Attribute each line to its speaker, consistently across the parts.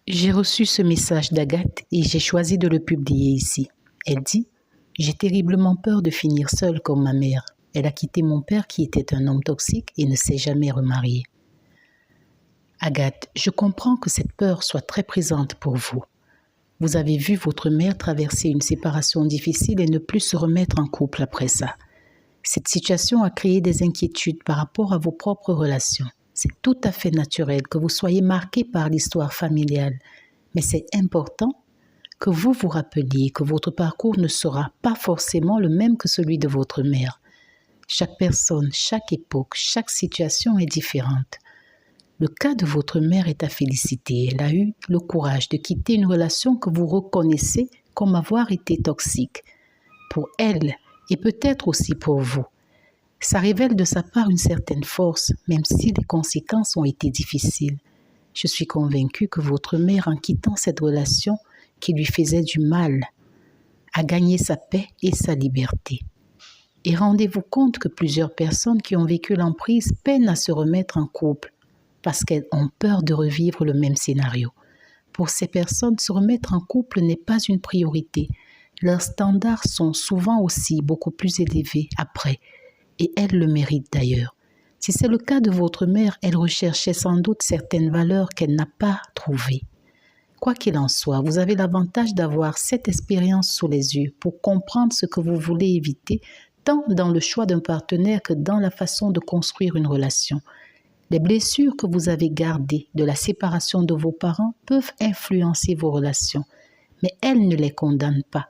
Speaker 1: J'ai reçu ce message d'Agathe et j'ai choisi de le publier ici. Elle dit « J'ai terriblement peur de finir seule comme ma mère. Elle a quitté mon père qui était un homme toxique et ne s'est jamais remarié. » Agathe, je comprends que cette peur soit très présente pour vous. Vous avez vu votre mère traverser une séparation difficile et ne plus se remettre en couple après ça. Cette situation a créé des inquiétudes par rapport à vos propres relations. C'est tout à fait naturel que vous soyez marqué par l'histoire familiale, mais c'est important que vous vous rappeliez que votre parcours ne sera pas forcément le même que celui de votre mère. Chaque personne, chaque époque, chaque situation est différente. Le cas de votre mère est à féliciter. Elle a eu le courage de quitter une relation que vous reconnaissez comme avoir été toxique. Pour elle, et peut-être aussi pour vous. Ça révèle de sa part une certaine force, même si les conséquences ont été difficiles. Je suis convaincue que votre mère, en quittant cette relation qui lui faisait du mal, a gagné sa paix et sa liberté. Et rendez-vous compte que plusieurs personnes qui ont vécu l'emprise peinent à se remettre en couple parce qu'elles ont peur de revivre le même scénario. Pour ces personnes, se remettre en couple n'est pas une priorité. Leurs standards sont souvent aussi beaucoup plus élevés après, et elles le méritent d'ailleurs. Si c'est le cas de votre mère, elle recherchait sans doute certaines valeurs qu'elle n'a pas trouvées. Quoi qu'il en soit, vous avez l'avantage d'avoir cette expérience sous les yeux pour comprendre ce que vous voulez éviter, tant dans le choix d'un partenaire que dans la façon de construire une relation. Les blessures que vous avez gardées de la séparation de vos parents peuvent influencer vos relations, mais elles ne les condamnent pas.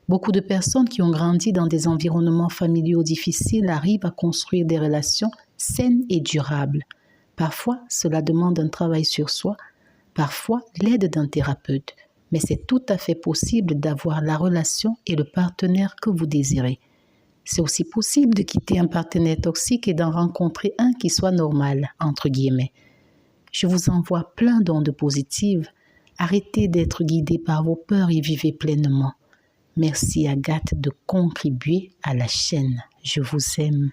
Speaker 1: Beaucoup de personnes qui ont grandi dans des environnements familiaux difficiles arrivent à construire des relations saines et durables. Parfois, cela demande un travail sur soi, parfois l'aide d'un thérapeute, mais c'est tout à fait possible d'avoir la relation et le partenaire que vous désirez. C'est aussi possible de quitter un partenaire toxique et d'en rencontrer un qui soit normal, entre guillemets. Je vous envoie plein d'ondes positives. Arrêtez d'être guidé par vos peurs et vivez pleinement. Merci Agathe de contribuer à la chaîne. Je vous aime.